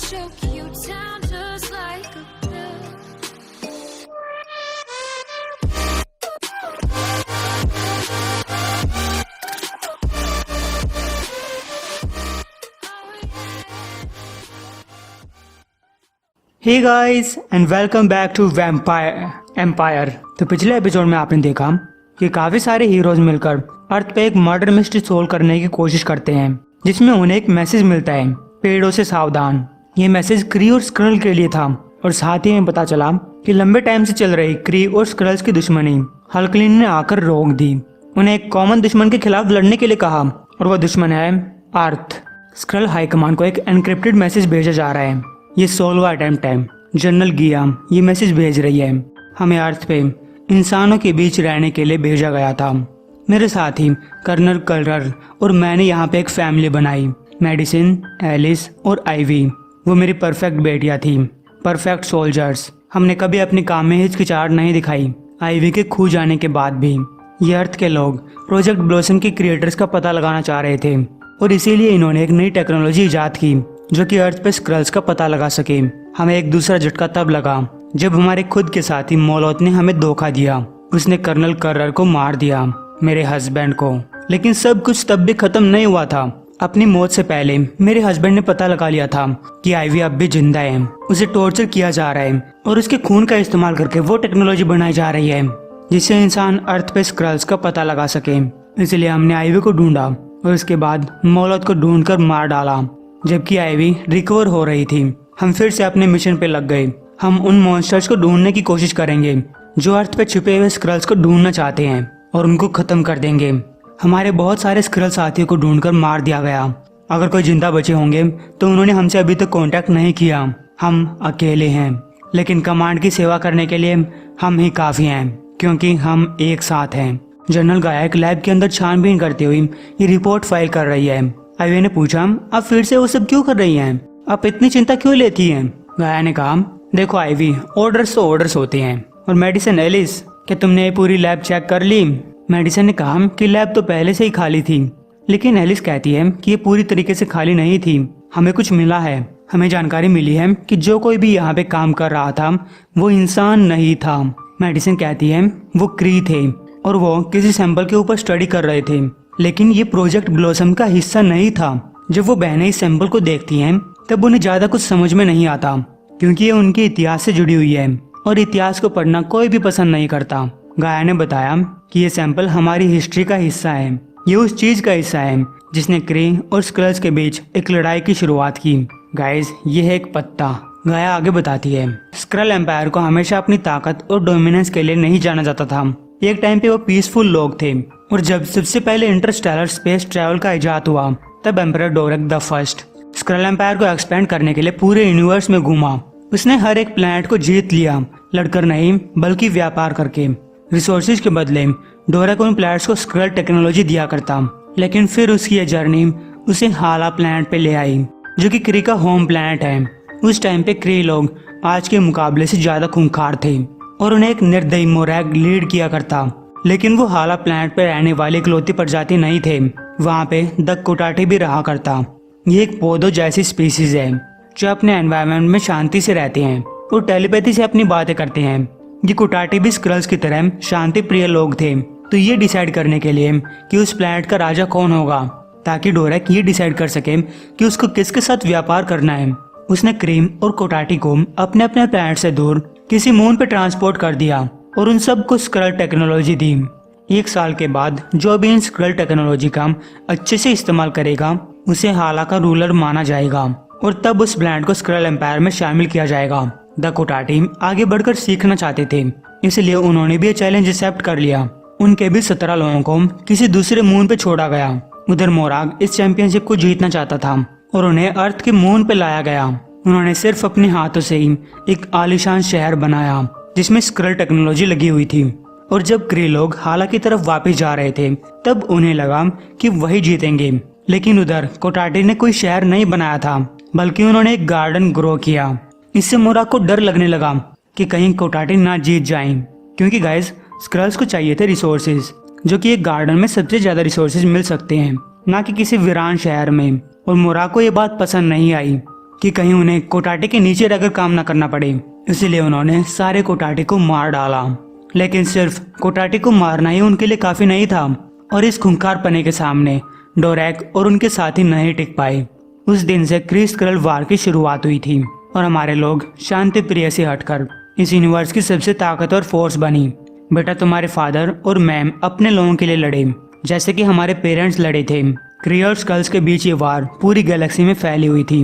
choke you down just like a pill. Hey guys and welcome back to Vampire Empire. तो पिछले episode में आपने देखा कि काफी सारे हीरोज मिलकर अर्थ पे एक मर्डर मिस्ट्री सोल्व करने की कोशिश करते हैं, जिसमें उन्हें एक मैसेज मिलता है, पेड़ों से सावधान। ये मैसेज क्री और स्क्रल के लिए था और साथ ही में पता चला कि लंबे टाइम से चल रही क्री और स्क्रल्स की दुश्मनी हल्कलिन ने आकर रोक दी। उन्हें एक कॉमन दुश्मन के खिलाफ लड़ने के लिए कहा और वह दुश्मन है अर्थ। स्क्रल हाईकमान को एक एनक्रिप्टेड मैसेज भेजा जा रहा है। ये 16वां अटेम्प्ट है। जनरल गिया ये मैसेज भेज रही है, हमें अर्थ पे इंसानों के बीच रहने के लिए भेजा गया था। मेरे साथी कर्नल कलर और मैंने यहाँ पे एक फैमिली बनाई, मेडिसिन, एलिस और आईवी। वो मेरी परफेक्ट बेटियाँ थी, परफेक्ट सोल्जर्स। हमने कभी अपने काम में हिचकिचाहट नहीं दिखाई, आईवी के खो जाने के बाद भी। ये अर्थ के लोग प्रोजेक्ट ब्लॉसम के क्रिएटर्स का पता लगाना चाह रहे थे और इसीलिए इन्होंने एक नई टेक्नोलॉजी इजाद की जो कि अर्थ पे स्क्रल्स का पता लगा सके। हमें एक दूसरा झटका तब लगा जब हमारे खुद के साथी मोलोथ ने हमें धोखा दिया। उसने कर्नल कर्रर को मार दिया, मेरे हस्बैंड को। लेकिन सब कुछ तब भी खत्म नहीं हुआ था। अपनी मौत से पहले मेरे हस्बैंड ने पता लगा लिया था कि आईवी अब भी जिंदा है, उसे टॉर्चर किया जा रहा है और उसके खून का इस्तेमाल करके वो टेक्नोलॉजी बनाई जा रही है जिससे इंसान अर्थ पे स्क्रल्स का पता लगा सके। इसलिए हमने आईवी को ढूंढा और उसके बाद मोलोथ को ढूंढकर मार डाला। जबकि आईवी रिकवर हो रही थी, हम फिर से अपने मिशन पे लग गए। हम उन मॉन्स्टर्स को ढूंढने की कोशिश करेंगे जो अर्थ पे छुपे हुए स्क्रल्स को ढूंढना चाहते हैं और उनको खत्म कर देंगे। हमारे बहुत सारे स्क्रल साथियों को ढूंढकर मार दिया गया। अगर कोई जिंदा बचे होंगे तो उन्होंने हमसे अभी तक कांटेक्ट नहीं किया। हम अकेले हैं, लेकिन कमांड की सेवा करने के लिए हम ही काफी हैं क्योंकि हम एक साथ हैं। जनरल गायक लैब के अंदर छानबीन करते हुए ये रिपोर्ट फाइल कर रही है। आईवी ने पूछा, आप फिर से वो सब क्यों कर रही हैं? आप इतनी चिंता क्यों लेती हैं? गाया ने कहा, देखो आईवी, ऑर्डर्स तो ऑर्डर्स होते हैं। और मेडिसिन, एलिस, क्या तुमने ये पूरी लैब चेक कर ली? मेडिसिन ने कहा कि लैब तो पहले से ही खाली थी। लेकिन एलिस कहती है कि ये पूरी तरीके से खाली नहीं थी, हमें कुछ मिला है। हमें जानकारी मिली है कि जो कोई भी यहाँ पे काम कर रहा था वो इंसान नहीं था। मेडिसिन कहती है वो क्री थे और वो किसी सैंपल के ऊपर स्टडी कर रहे थे, लेकिन ये प्रोजेक्ट ब्लॉसम का हिस्सा नहीं था। जब वो बहनें इस सैंपल को देखती हैं तब उन्हें ज्यादा कुछ समझ में नहीं आता क्योंकि ये उनके इतिहास से जुड़ी हुई है और इतिहास को पढ़ना कोई भी पसंद नहीं करता। गाया ने बताया कि ये सैंपल हमारी हिस्ट्री का हिस्सा है, ये उस चीज का हिस्सा है जिसने क्री और स्क्रल्स के बीच एक लड़ाई की शुरुआत की। गाइस, ये है एक पत्ता। गाया आगे बताती है, स्क्रल एम्पायर को हमेशा अपनी ताकत और डोमिनेंस के लिए नहीं जाना जाता था। एक टाइम पे वो पीसफुल लोग थे और जब सबसे पहले इंटरस्टेलर स्पेस ट्रैवल का इजाद हुआ तब एम्परर डोरेक द फर्स्ट स्क्रल एम्पायर को एक्सपेंड करने के लिए पूरे यूनिवर्स में घूमा। उसने हर एक प्लैनेट को जीत लिया, लड़कर नहीं बल्कि व्यापार करके। रिसोर्सेज के बदले डोरेक उन प्लैनेट्स को स्क्रल टेक्नोलॉजी दिया करता, लेकिन फिर उसकी यह जर्नी उसे हाला प्लैनेट पे ले आई जो कि क्री का होम प्लैनेट है। उस टाइम पे क्री लोग आज के मुकाबले से ज्यादा खूंखार थे और उन्हें एक निर्दयी मोरैग लीड किया करता। लेकिन वो हाला प्लैनेट पे रहने वाली इकलौती प्रजाति नहीं थे, वहाँ पे द कोटाटी भी रहा करता। ये एक पौधों जैसी स्पीसीज है जो अपने एनवायरनमेंट में शांति से रहते हैं और टेलीपैथी से अपनी बातें करते हैं। ये कोटाटी भी स्क्रल्स की तरह शांति प्रिय लोग थे। तो ये डिसाइड करने के लिए कि उस प्लैनेट का राजा कौन होगा, ताकि डोरेक ये डिसाइड कर सके कि उसको किसके साथ व्यापार करना है, उसने क्रीम और कोटाटी को अपने अपने प्लैनेट से दूर किसी मून पे ट्रांसपोर्ट कर दिया और उन सब को स्क्रल टेक्नोलॉजी दी। 1 साल के बाद जो भी इन स्क्रल टेक्नोलॉजी का अच्छे से इस्तेमाल करेगा उसे हाला का रूलर माना जाएगा और तब उस प्लैनेट को स्क्रल एम्पायर में शामिल किया जाएगा। द कोटाटी आगे बढ़कर सीखना चाहते थे, इसलिए उन्होंने भी चैलेंज एक्सेप्ट कर लिया। उनके भी 17 लोगों को किसी दूसरे मून पे छोड़ा गया। उधर मोराग इस चैंपियनशिप को जीतना चाहता था और उन्हें अर्थ के मून पे लाया गया। उन्होंने सिर्फ अपने हाथों से ही एक आलीशान शहर बनाया जिसमें स्क्रल टेक्नोलॉजी लगी हुई थी। और जब क्री लोग हाला की तरफ वापस जा रहे थे तब उन्हें लगा कि वही जीतेंगे, लेकिन उधर कोटाटी ने कोई शहर नहीं बनाया था बल्कि उन्होंने एक गार्डन ग्रो किया। इससे मोराग को डर लगने लगा कि कहीं कोटाटी ना जीत जाएं, क्योंकि गाइस स्क्रल्स को चाहिए थे रिसोर्सेज, जो कि एक गार्डन में सबसे ज्यादा रिसोर्सेज मिल सकते हैं, ना कि किसी वीरान शहर में। और मोराग को ये बात पसंद नहीं आई। कि कहीं उन्हें कोटाटे के नीचे रहकर काम न करना पड़े, इसीलिए उन्होंने सारे कोटाटे को मार डाला। लेकिन सिर्फ कोटाटे को मारना ही उनके लिए काफी नहीं था, और इस खूंखार पने के सामने डोरैक और उनके साथी नहीं टिक पाए। उस दिन से क्रिस क्रल वार की शुरुआत हुई थी और हमारे लोग शांति प्रिय से हटकर इस यूनिवर्स की सबसे ताकतवर फोर्स बनी। बेटा, तुम्हारे फादर और मैम अपने लोगों के लिए लड़े, जैसे कि हमारे पेरेंट्स लड़े थे। क्री और स्कल्स के बीच ये वार पूरी गैलेक्सी में फैली हुई थी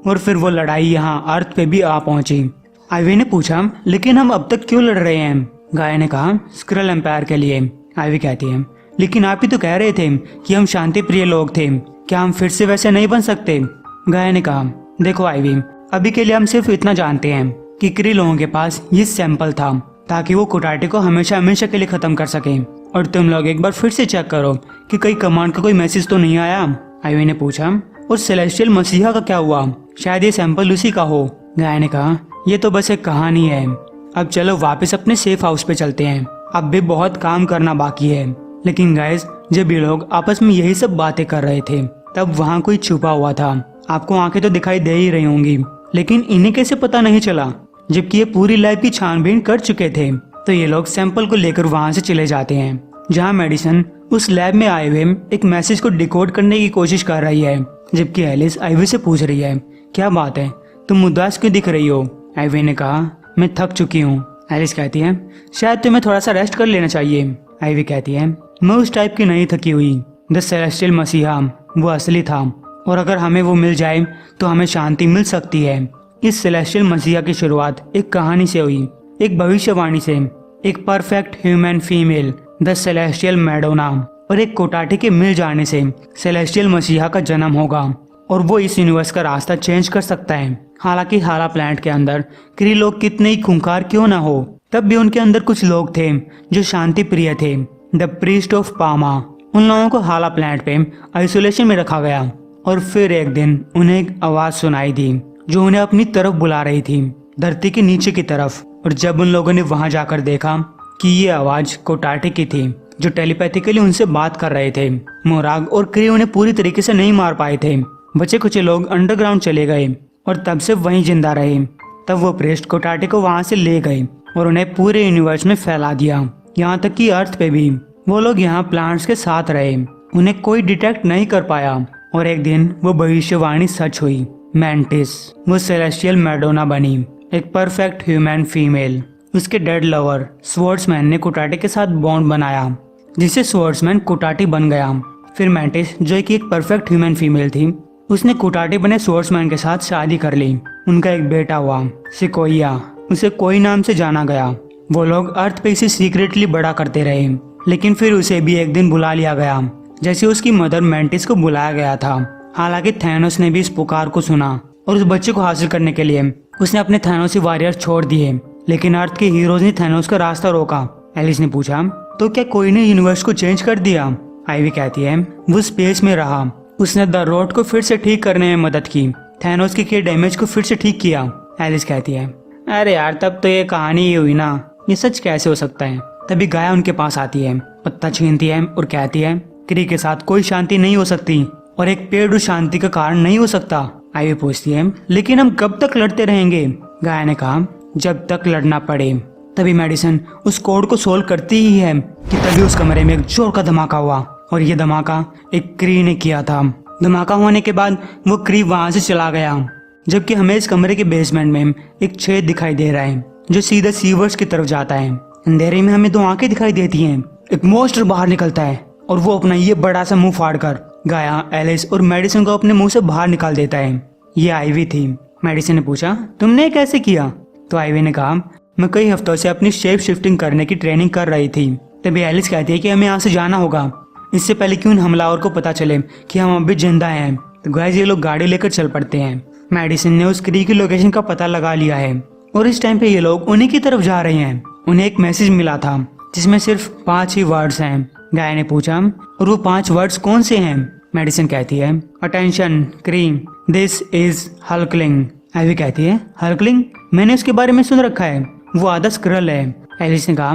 और फिर वो लड़ाई यहाँ अर्थ पे भी आ पहुंची। आइवी ने पूछा, लेकिन हम अब तक क्यों लड़ रहे हैं? गाया ने कहा, स्क्रल एम्पायर के लिए। आइवी कहती है, लेकिन आप ही तो कह रहे थे कि हम शांति प्रिय लोग थे, क्या हम फिर से वैसे नहीं बन सकते? गाया ने कहा, देखो आइवी, अभी के लिए हम सिर्फ इतना जानते हैं कि क्री लोगों के पास ये सैंपल था ताकि वो कोटाटे को हमेशा हमेशा के लिए खत्म कर सके। और तुम लोग एक बार फिर से चेक करो कि कहीं कमांड का कोई मैसेज तो नहीं आया। आइवी ने पूछा, और सेलेस्टियल मसीहा का क्या हुआ? शायद ये सैंपल उसी का हो। गाया ने कहा, ये तो बस एक कहानी है। अब चलो वापस अपने सेफ हाउस पे चलते हैं, अब भी बहुत काम करना बाकी है। लेकिन गाइस, जब ये लोग आपस में यही सब बातें कर रहे थे तब वहाँ कोई छुपा हुआ था। आपको आंखें तो दिखाई दे ही रही होंगी, लेकिन इन्हें कैसे पता नहीं चला? जबकि ये पूरी लैब की छानबीन कर चुके थे। तो ये लोग सैंपल को लेकर वहाँ से चले जाते हैं, जहाँ मेडिसन उस लैब में आए हुए एक मैसेज को डिकोड करने की कोशिश कर रही है। जबकि एलिस आइवी से पूछ रही है, क्या बात है, तुम उदास क्यों दिख रही हो? आइवी ने कहा, मैं थक चुकी हूँ। एलिस कहती है, शायद तुम्हें थोड़ा सा रेस्ट कर लेना चाहिए। आइवी कहती है, मैं उस टाइप की नहीं थकी हुई। द सेलेस्टियल मसीहा वो असली था, और अगर हमें वो मिल जाए तो हमें शांति मिल सकती है। इस सेलेस्टियल मसीहा की शुरुआत एक कहानी से हुई, एक भविष्यवाणी से। एक perfect human female, the celestial Madonna, और एक कोटाटे के मिल जाने से सेलेस्टियल मसीहा का जन्म होगा, और वो इस यूनिवर्स का रास्ता चेंज कर सकता है। हालांकि हाला प्लैनेट के अंदर क्री लोग कितने ही खूंखार क्यों ना हो, तब भी उनके अंदर कुछ लोग थे जो शांति प्रिय थे। द प्रीस्ट ऑफ पामा, उन लोगों को हाला प्लैनेट पे आइसोलेशन में रखा गया, और फिर एक दिन उन्हें एक आवाज सुनाई दी जो उन्हें अपनी तरफ बुला रही थी, धरती के नीचे की तरफ। और जब उन लोगों ने वहां जाकर देखा कि ये आवाज कोटाटे की थी, जो टेलीपैथिकली उनसे बात कर रहे थे। मोराग और क्री उन्हें पूरी तरीके से नहीं मार पाए थे। बचे कुछ लोग अंडरग्राउंड चले गए और तब से वहीं जिंदा रहे। तब वो प्रेस्ट कोटाटे को वहां से ले गए और उन्हें पूरे यूनिवर्स में फैला दिया, यहाँ तक कि अर्थ पे भी। वो लोग यहाँ प्लांट्स के साथ रहे, उन्हें कोई डिटेक्ट नहीं कर पाया। और एक दिन वो भविष्यवाणी सच हुई। मैंटिस वो सेलेस्टियल मैडोना बनी, एक परफेक्ट ह्यूमन फीमेल। उसके डेड लवर स्वॉर्ड्समैन ने कोटाटे के साथ बॉन्ड बनाया, जिससे स्वॉर्ड्समैन कोटाटे बन गया। फिर मैंटिस, जो कि एक परफेक्ट ह्यूमन फीमेल थी, उसने कोटाटे बने स्वॉर्ड्समैन के साथ शादी कर ली। उनका एक बेटा हुआ, सिकोइया, उसे कोई नाम से जाना गया। वो लोग अर्थ पे इसे सीक्रेटली बड़ा करते रहे, लेकिन फिर उसे भी एक दिन बुला लिया गया, जैसे उसकी मदर मैंटिस को बुलाया गया था। हालांकि थैनोस ने भी इस पुकार को सुना और उस बच्चे को हासिल करने के लिए उसने अपने थैनोसी वॉरियर्स छोड़ दिए, लेकिन अर्थ के हीरोज ने थैनोस का रास्ता रोका। एलिस ने पूछा, तो क्या कोई ने यूनिवर्स को चेंज कर दिया? आइवी कहती है, वो स्पेस में रहा, उसने द रोड को फिर से ठीक करने में मदद की, थैनोस के किए डैमेज को फिर से ठीक किया। एलिस कहती है, अरे यार, तब तो ये कहानी ही हुई ना, ये सच कैसे हो सकता है? तभी गाया उनके पास आती है, पत्ता छीनती है और कहती है, क्री के साथ कोई शांति नहीं हो सकती और एक पेड़ उस शांति का कारण नहीं हो सकता। आइवी पूछती है, लेकिन हम कब तक लड़ते रहेंगे? गाया ने कहा, जब तक लड़ना पड़े। तभी मेडिसन उस कोड को सोल्व करती ही है कि तभी उस कमरे में एक जोर का धमाका हुआ, और ये धमाका एक क्री ने किया था। धमाका होने के बाद वो क्री वहां से चला गया, जबकि हमें इस कमरे के बेसमेंट में एक छेद दिखाई दे रहा है जो सीधा सीवर्स की तरफ जाता है। अंधेरे में हमें दो आंखें दिखाई देती हैं। एक मॉन्स्टर बाहर निकलता है और वो अपना ये बड़ा सा मुंह फाड़कर गाया, एलिस और मेडिसन को अपने मुंह से बाहर निकाल देता है। ये आइवी थी। मेडिसन ने पूछा, तुमने कैसे किया? तो आइवी ने कहा, मैं कई हफ्तों से अपनी शेप शिफ्टिंग करने की ट्रेनिंग कर रही थी। तभी एलिस कहती है कि हमें यहाँ से जाना होगा, इससे पहले कि उन हमलावर को पता चले कि हम अभी जिंदा हैं। तो गाइस, ये लोग गाड़ी लेकर चल पड़ते हैं। मेडिसन ने उस क्री की लोकेशन का पता लगा लिया है और इस टाइम पे ये लोग उन्हीं की तरफ जा रहे हैं। उन्हें एक मैसेज मिला था जिसमें सिर्फ 5 ही वर्ड्स हैं। गाय ने पूछा, और वो 5 वर्ड्स कौन से हैं? मेडिसन कहती है, अटेंशन क्री, दिस इज हल्कलिंग। आइवी कहती है, हल्कलिंग? मैंने उसके बारे में सुन रखा है, वो आधा स्क्रल है। एलिस ने कहा,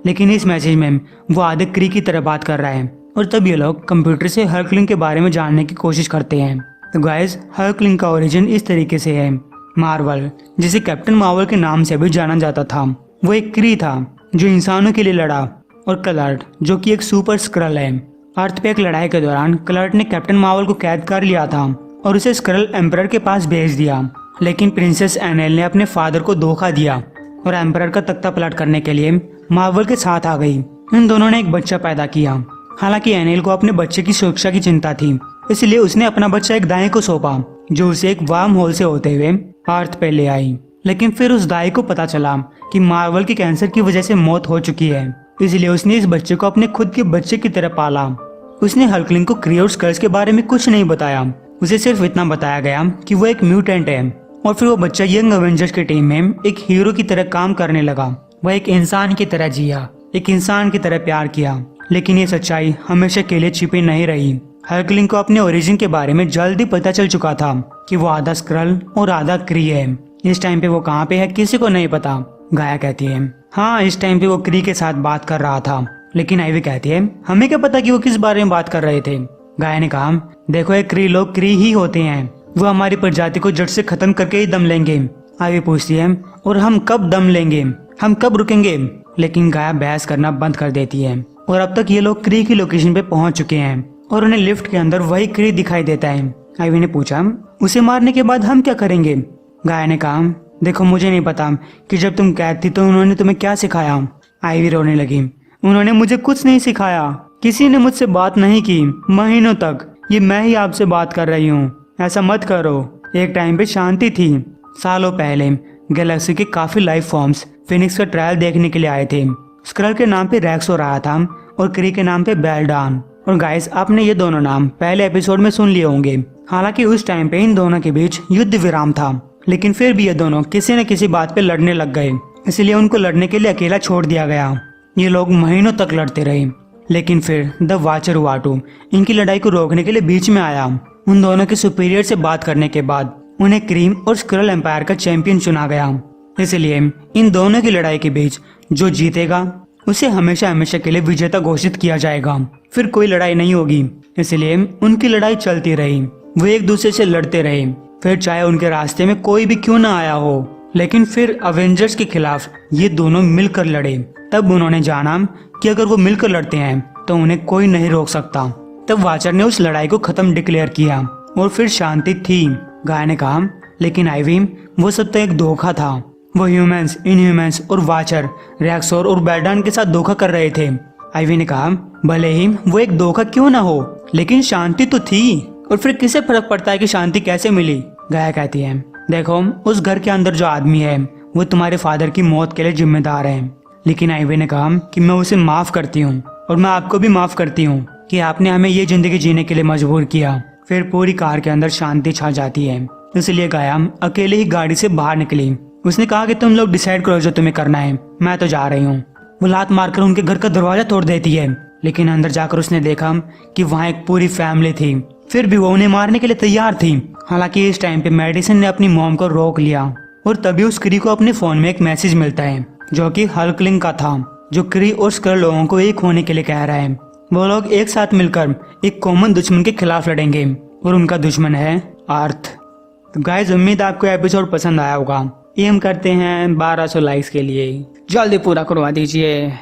लेकिन इस मैसेज में वो आधे क्री की तरह बात कर रहा है। और तब ये लोग कंप्यूटर से हल्कलिंग के बारे में जानने की कोशिश करते हैं। तो गाइस हल्कलिंग का ओरिजिन इस तरीके से है। मार्वल, जिसे कैप्टन मार्वल के नाम से भी जाना जाता था, वो एक क्री था जो इंसानों के लिए लड़ा। और क्लर्ट, जो कि एक सुपर स्क्रल है। अर्थ पे एक लड़ाई के दौरान क्लर्ट ने कैप्टन मार्वल को कैद कर लिया था और उसे स्क्रल एम्परर के पास भेज दिया। लेकिन प्रिंसेस एनेल ने अपने फादर को धोखा दिया और एम्परर का तख्ता पलट करने के लिए मार्वल के साथ आ गई। इन दोनों ने एक बच्चा पैदा किया। हालांकि एनेल को अपने बच्चे की सुरक्षा की चिंता थी, इसलिए उसने अपना बच्चा एक दाई को सौंपा, जो उसे एक वार्म होल से होते हुए अर्थ पे ले आई। लेकिन फिर उस दाई को पता चला कि मार्वल की कैंसर की वजह से मौत हो चुकी है, इसलिए उसने इस बच्चे को अपने खुद के बच्चे की तरह पाला। उसने हल्कलिंग को क्री और स्कल्स के बारे में कुछ नहीं बताया। उसे सिर्फ इतना बताया गया कि वो एक म्यूटेंट है। और फिर वो बच्चा यंग एवेंजर्स की टीम में एक हीरो की तरह काम करने लगा। वह एक इंसान की तरह जिया, एक इंसान की तरह प्यार किया। लेकिन ये सच्चाई हमेशा के लिए छिपी नहीं रही। हल्कलिंग को अपने ओरिजिन के बारे में जल्दी पता चल चुका था कि वो आधा स्क्रल और आधा क्री है। इस टाइम पे वो कहाँ पे है किसी को नहीं पता। गाया कहती है हाँ, इस टाइम पे वो क्री के साथ बात कर रहा था। लेकिन आइवी कहती है हमें क्या पता कि वो किस बारे में बात कर रहे थे। गाया ने कहा देखो, ये क्री लोग क्री ही होते हैं, वो हमारी प्रजाति को जड़ से खत्म करके ही दम लेंगे। आइवी पूछती है और हम कब दम लेंगे, हम कब रुकेंगे। लेकिन गाया बहस करना बंद कर देती है। और अब तक ये लोग क्री की लोकेशन पे पहुंच चुके हैं और उन्हें लिफ्ट के अंदर वही क्री दिखाई देता है। आइवी ने पूछा उसे मारने के बाद हम क्या करेंगे। गाया ने कहा देखो, मुझे नहीं पता कि जब तुम कैद थी तो उन्होंने तुम्हें क्या सिखाया। आइवी रोने लगी। उन्होंने मुझे कुछ नहीं सिखाया, किसी ने मुझसे बात नहीं की महीनों तक। ये मैं ही आपसे बात कर रही हूँ, ऐसा मत करो। एक टाइम पे शांति थी। सालों पहले गैलेक्सी के काफी लाइफ फॉर्म्स फिनिक्स का ट्रायल देखने के लिए आए थे। स्क्रल के नाम पे रैक्स हो रहा था और क्री के नाम पे बेल्डान। और गाइस, आपने ये दोनों नाम पहले एपिसोड में सुन लिए होंगे। हालांकि उस टाइम पे इन दोनों के बीच युद्ध विराम था, लेकिन फिर भी ये दोनों किसी न किसी बात पे लड़ने लग गए, इसलिए उनको लड़ने के लिए अकेला छोड़ दिया गया। ये लोग महीनों तक लड़ते रहे। लेकिन फिर द वाचर वाटू इनकी लड़ाई को रोकने के लिए बीच में आया। उन दोनों के सुपीरियर से बात करने के बाद उन्हें क्रीम और स्क्रल एम्पायर का चैंपियन चुना गया। इसलिए इन दोनों की लड़ाई के बीच जो जीतेगा उसे हमेशा हमेशा के लिए विजेता घोषित किया जाएगा। फिर कोई लड़ाई नहीं होगी। इसलिए उनकी लड़ाई चलती रही। वो एक दूसरे से लड़ते रहे, फिर चाहे उनके रास्ते में कोई भी क्यों ना आया हो। लेकिन फिर अवेंजर्स के खिलाफ ये दोनों मिलकर लड़े। तब उन्होंने जाना कि अगर वो मिलकर लड़ते हैं तो उन्हें कोई नहीं रोक सकता। तब वाचर ने उस लड़ाई को खत्म डिक्लेयर किया और फिर शांति थी। गाया ने कहा लेकिन आइवी, वो सब तो एक धोखा था। वो ह्यूमंस, इनह्यूमंस और वाचर, रैक्सोर और बेल्डान के साथ धोखा कर रहे थे। आइवी ने कहा भले ही वो एक धोखा क्यों ना हो, लेकिन शांति तो थी। और फिर किसे फर्क पड़ता है कि शांति कैसे मिली। गाया कहती है देखो, उस घर के अंदर जो आदमी है वो तुम्हारे फादर की मौत के लिए जिम्मेदार है। लेकिन आइवी ने कहा कि मैं उसे माफ करती हूँ और मैं आपको भी माफ करती हूँ कि आपने हमें ये जिंदगी जीने के लिए मजबूर किया। फिर पूरी कार के अंदर शांति छा जाती है। इसलिए गाया अकेले ही गाड़ी से बाहर निकली। उसने कहा कि तुम लोग डिसाइड करो जो तुम्हें करना है, मैं तो जा रही हूँ। वो लात मारकर उनके घर का दरवाजा तोड़ देती है। लेकिन अंदर जाकर उसने देखा कि वहाँ एक पूरी फैमिली थी। फिर भी वो उन्हें मारने के लिए तैयार थी। हालांकि इस टाइम पे मेडिसिन ने अपनी मॉम को रोक लिया और तभी उस क्री को अपने फोन में एक मैसेज मिलता है जो कि हल्कलिंग का था, जो क्री और स्क्रल लोगों को एक होने के लिए कह रहा है। वो लोग एक साथ मिलकर एक कॉमन दुश्मन के खिलाफ लड़ेंगे और उनका दुश्मन है अर्थ। तो गाइस, उम्मीद आपको एपिसोड पसंद आया होगा। एम करते हैं 1200 लाइक्स के लिए, जल्दी पूरा करवा दीजिए।